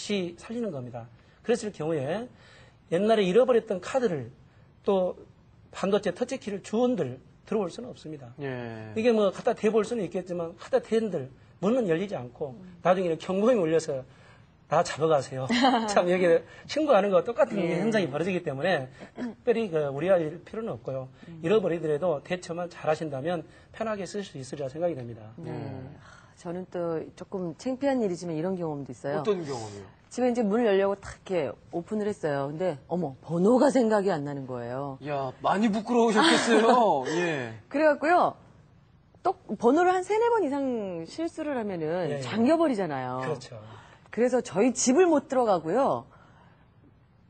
다시 살리는 겁니다. 그랬을 경우에 옛날에 잃어버렸던 카드를 또 반도체 터치키를 주원들 들어올 수는 없습니다. 예. 이게 뭐 갖다 대볼 수는 있겠지만 갖다 대는들 문은 열리지 않고 나중에 경보음이 울려서 다 잡아가세요. 참 여기 신고하는 거와 똑같은 현상이 벌어지기 때문에 특별히 우려할 필요는 없고요. 잃어버리더라도 대처만 잘 하신다면 편하게 쓸 수 있으리라 생각이 됩니다. 저는 또 조금 창피한 일이지만 이런 경험도 있어요. 어떤 경험이요? 집에 이제 문을 열려고 탁 이렇게 오픈을 했어요. 근데 어머 번호가 생각이 안 나는 거예요. 야, 많이 부끄러우셨겠어요. 예. 그래갖고요. 또 번호를 한 3-4번 이상 실수를 하면은 예. 잠겨버리잖아요. 그렇죠. 그래서 저희 집을 못 들어가고요.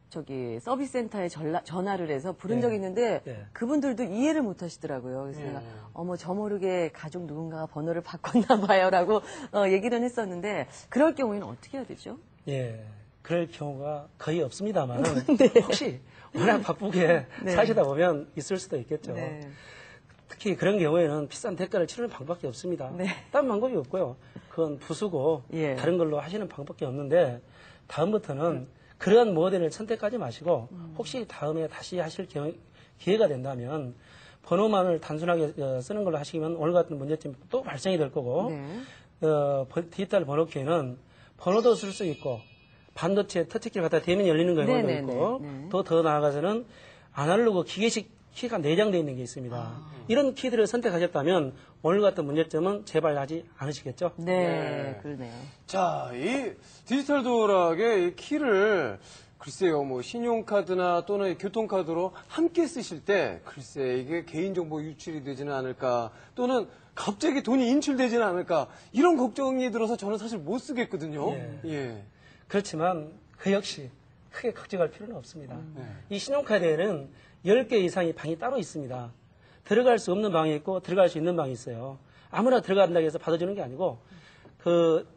저기 서비스 센터에 전화를 해서 부른 예. 적이 있는데 예. 그분들도 이해를 못 하시더라고요. 그래서 예. 제가 어머 저 모르게 가족 누군가가 번호를 바꿨나 봐요라고 얘기는 했었는데 그럴 경우에는 어떻게 해야 되죠? 예. 그럴 경우가 거의 없습니다만 혹시 워낙 바쁘게 네. 사시다 보면 있을 수도 있겠죠. 네. 특히 그런 경우에는 비싼 대가를 치르는 방법밖에 없습니다. 네. 다른 방법이 없고요. 그건 부수고 예. 다른 걸로 하시는 방법밖에 없는데 다음부터는 그러한 모델을 선택하지 마시고 혹시 다음에 다시 하실 기회가 된다면 번호만을 단순하게 쓰는 걸로 하시면 오늘 같은 문제점이 또 발생이 될 거고 네. 디지털 번호키는 번호도 쓸 수 있고 반도체 터치키를 갖다 대면 열리는 경우도 네네네. 있고 네. 더 나아가서는 아날로그 기계식 키가 내장되어 있는 게 있습니다. 이런 키들을 선택하셨다면 오늘 같은 문제점은 재발하지 않으시겠죠? 네, 그러네요. 자, 이 디지털 도어락의 이 키를 글쎄요, 뭐 신용카드나 또는 교통카드로 함께 쓰실 때 글쎄 이게 개인정보 유출이 되지는 않을까 또는 갑자기 돈이 인출되지는 않을까 이런 걱정이 들어서 저는 사실 못 쓰겠거든요. 예. 그렇지만 그 역시 크게 걱정할 필요는 없습니다. 네. 이 신용카드에는 10개 이상의 방이 따로 있습니다. 들어갈 수 없는 방이 있고 들어갈 수 있는 방이 있어요. 아무나 들어간다고 해서 받아주는 게 아니고 그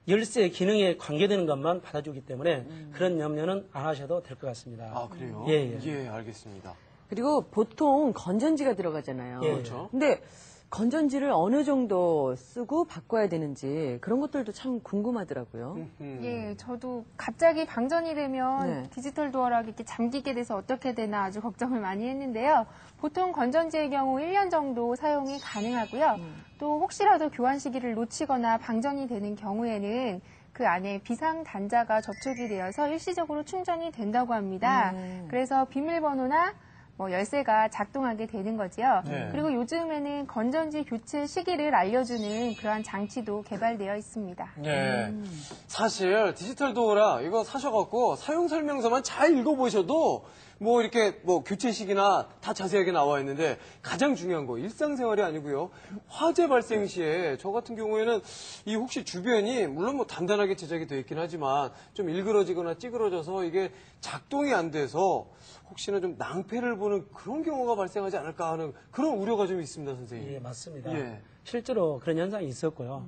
열쇠 기능에 관계되는 것만 받아주기 때문에 그런 염려는 안 하셔도 될 것 같습니다. 아, 그래요? 예. 예, 알겠습니다. 그리고 보통 건전지가 들어가잖아요. 예. 그렇죠. 근데 건전지를 어느 정도 쓰고 바꿔야 되는지 그런 것들도 참 궁금하더라고요. 예, 저도 갑자기 방전이 되면 네. 디지털 도어락이 이렇게 잠기게 돼서 어떻게 되나 아주 걱정을 많이 했는데요. 보통 건전지의 경우 1년 정도 사용이 가능하고요. 또 혹시라도 교환 시기를 놓치거나 방전이 되는 경우에는 그 안에 비상 단자가 접촉이 되어서 일시적으로 충전이 된다고 합니다. 그래서 비밀번호나 뭐 열쇠가 작동하게 되는 거지요. 네. 그리고 요즘에는 건전지 교체 시기를 알려주는 그러한 장치도 개발되어 있습니다. 네. 사실 디지털 도어락 이거 사셔갖고 사용 설명서만 잘 읽어보셔도 뭐 이렇게 뭐 교체 시기나 다 자세하게 나와 있는데 가장 중요한 거 일상생활이 아니고요. 화재 발생 시에 저 같은 경우에는 이 혹시 주변이 물론 뭐 단단하게 제작이 되어 있긴 하지만 좀 일그러지거나 찌그러져서 이게 작동이 안 돼서 혹시나 좀 낭패를 보는 그런 경우가 발생하지 않을까 하는 그런 우려가 좀 있습니다, 선생님. 예, 맞습니다. 예. 실제로 그런 현상이 있었고요.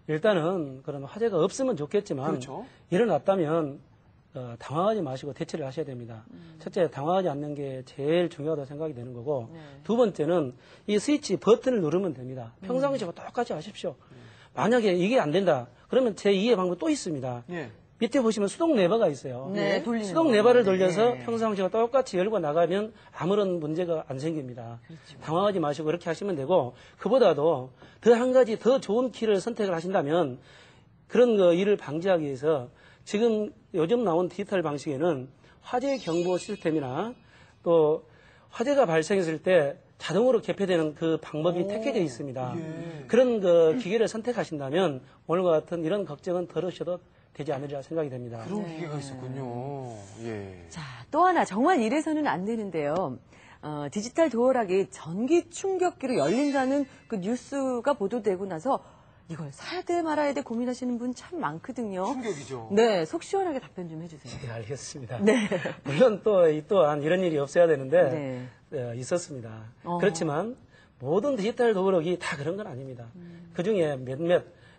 일단은 그런 화재가 없으면 좋겠지만 그렇죠. 일어났다면 당황하지 마시고 대처를 하셔야 됩니다. 첫째, 당황하지 않는 게 제일 중요하다고 생각이 되는 거고 두 번째는 이 스위치 버튼을 누르면 됩니다. 평상시와 똑같이 하십시오. 만약에 이게 안 된다. 그러면 제2의 방법 또 있습니다. 예. 밑에 보시면 수동 레버가 있어요. 네, 돌리는 수동 거. 레버를 돌려서 네. 평상시와 똑같이 열고 나가면 아무런 문제가 안 생깁니다. 당황하지 마시고 그렇게 하시면 되고 그보다도 더 한 가지 더 좋은 키를 선택을 하신다면 그런 일을 방지하기 위해서 지금 요즘 나온 디지털 방식에는 화재 경보 시스템이나 또 화재가 발생했을 때 자동으로 개폐되는 그 방법이 택해져 있습니다. 그런 기계를 선택하신다면 오늘과 같은 이런 걱정은 덜 하셔도 되지 않으리라 생각이 됩니다. 그런 기계가 있었군요. 예. 자, 또 하나 정말 이래서는 안 되는데요. 디지털 도어락이 전기 충격기로 열린다는 그 뉴스가 보도되고 나서 이걸 사야 돼 말아야 돼 고민하시는 분 참 많거든요. 충격이죠. 네, 속 시원하게 답변 좀 해주세요. 네, 알겠습니다. 네. 물론 또한 이런 일이 없어야 되는데 있었습니다. 그렇지만 모든 디지털 도어락이 다 그런 건 아닙니다. 그중에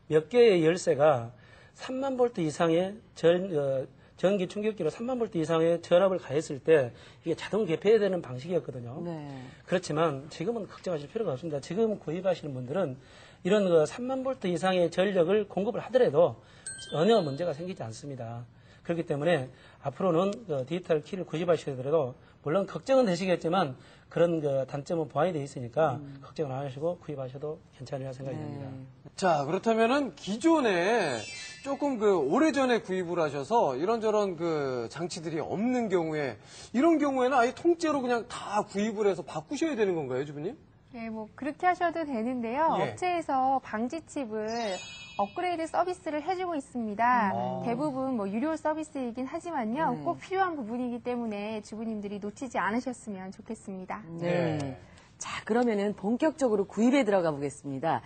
몇 개의 열쇠가 3만 볼트 이상의 전기 충격기로 3만 볼트 이상의 전압을 가했을 때 이게 자동 개폐되는 방식이었거든요. 네. 그렇지만 지금은 걱정하실 필요가 없습니다. 지금 구입하시는 분들은 이런 3만 볼트 이상의 전력을 공급을 하더라도 전혀 문제가 생기지 않습니다. 그렇기 때문에 앞으로는 그 디지털 키를 구입하셔야 되더라도 물론 걱정은 되시겠지만 그런 그 단점은 보완이 되어 있으니까 걱정을 안 하시고 구입하셔도 괜찮으리라 생각이 듭니다. 자, 그렇다면은 기존에 조금 그 오래전에 구입을 하셔서 이런저런 그 장치들이 없는 경우에 이런 경우에는 아예 통째로 그냥 다 구입을 해서 바꾸셔야 되는 건가요, 주부님? 네, 뭐 그렇게 하셔도 되는데요. 예. 업체에서 방지칩을 업그레이드 서비스를 해주고 있습니다. 대부분 뭐 유료 서비스이긴 하지만요. 꼭 필요한 부분이기 때문에 주부님들이 놓치지 않으셨으면 좋겠습니다. 네. 자, 그러면은 본격적으로 구입에 들어가 보겠습니다.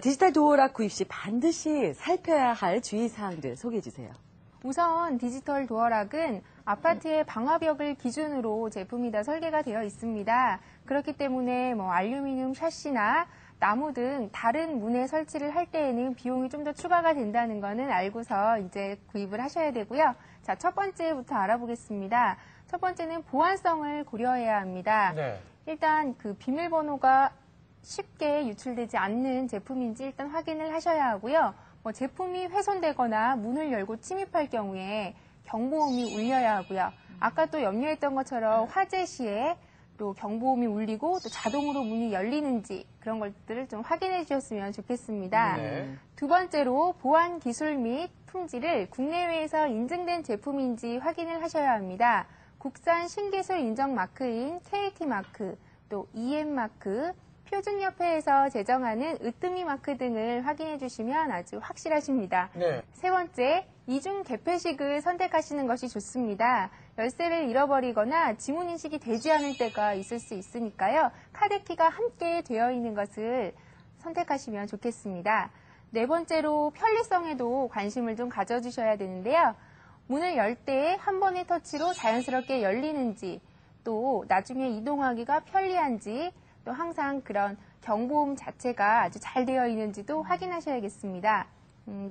디지털 도어락 구입 시 반드시 살펴야 할 주의사항들 소개해 주세요. 우선 디지털 도어락은 아파트의 방화벽을 기준으로 제품이 다 설계가 되어 있습니다. 그렇기 때문에 뭐 알루미늄 샤시나 나무 등 다른 문에 설치를 할 때에는 비용이 좀 더 추가가 된다는 거는 알고서 이제 구입을 하셔야 되고요. 자, 첫 번째부터 알아보겠습니다. 첫 번째는 보안성을 고려해야 합니다. 네. 일단 그 비밀번호가 쉽게 유출되지 않는 제품인지 일단 확인을 하셔야 하고요. 뭐 제품이 훼손되거나 문을 열고 침입할 경우에 경보음이 울려야 하고요. 아까 또 염려했던 것처럼 화재 시에 또 경보음이 울리고 또 자동으로 문이 열리는지 그런 것들을 좀 확인해 주셨으면 좋겠습니다. 네. 두 번째로 보안 기술 및 품질을 국내외에서 인증된 제품인지 확인을 하셔야 합니다. 국산 신기술 인정 마크인 KT 마크, 또 EM 마크, 표준협회에서 제정하는 으뜸이 마크 등을 확인해 주시면 아주 확실하십니다. 네. 세 번째, 이중 개폐식을 선택하시는 것이 좋습니다. 열쇠를 잃어버리거나 지문 인식이 되지 않을 때가 있을 수 있으니까요. 카드키가 함께 되어 있는 것을 선택하시면 좋겠습니다. 네 번째로 편리성에도 관심을 좀 가져주셔야 되는데요. 문을 열 때 한 번의 터치로 자연스럽게 열리는지, 또 나중에 이동하기가 편리한지, 또 항상 그런 경보음 자체가 아주 잘 되어 있는지도 확인하셔야겠습니다.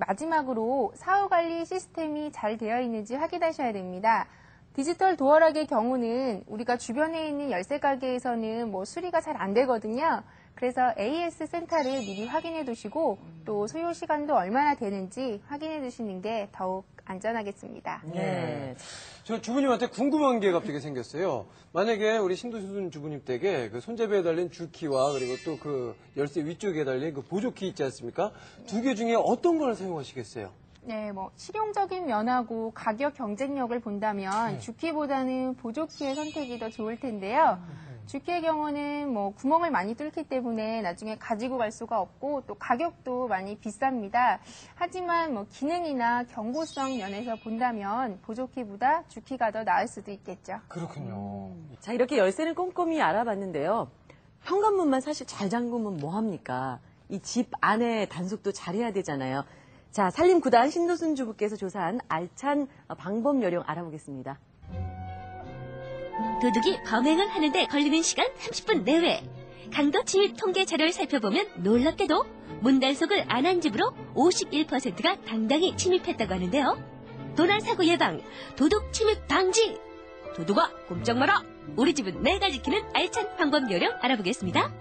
마지막으로 사후 관리 시스템이 잘 되어 있는지 확인하셔야 됩니다. 디지털 도어락의 경우는 우리가 주변에 있는 열쇠 가게에서는 뭐 수리가 잘 안 되거든요. 그래서 AS 센터를 미리 확인해 두시고 또 소요 시간도 얼마나 되는지 확인해 두시는 게 더욱 안전하겠습니다. 네. 저 주부님한테 궁금한 게 갑자기 생겼어요. 만약에 우리 신도순 주부님 댁에 그 손잡이에 달린 주키와 그리고 또 그 열쇠 위쪽에 달린 그 보조키 있지 않습니까? 두 개 중에 어떤 걸 사용하시겠어요? 네, 뭐 실용적인 면하고 가격 경쟁력을 본다면 주키보다는 보조키의 선택이 더 좋을 텐데요. 주키의 경우는 뭐 구멍을 많이 뚫기 때문에 나중에 가지고 갈 수가 없고 또 가격도 많이 비쌉니다. 하지만 뭐 기능이나 경고성 면에서 본다면 보조키보다 주키가 더 나을 수도 있겠죠. 그렇군요. 자, 이렇게 열쇠는 꼼꼼히 알아봤는데요. 현관문만 사실 잘 잠그면 뭐합니까? 이 집 안에 단속도 잘해야 되잖아요. 자, 산림구단 신도순 주부께서 조사한 알찬 방법 요령 알아보겠습니다. 도둑이 범행을 하는데 걸리는 시간 30분 내외. 강도 침입 통계 자료를 살펴보면 놀랍게도 문단속을 안 한 집으로 51%가 당당히 침입했다고 하는데요. 도난 사고 예방, 도둑 침입 방지. 도둑아 꼼짝 마라. 우리 집은 내가 지키는 알찬 방법 요령 알아보겠습니다.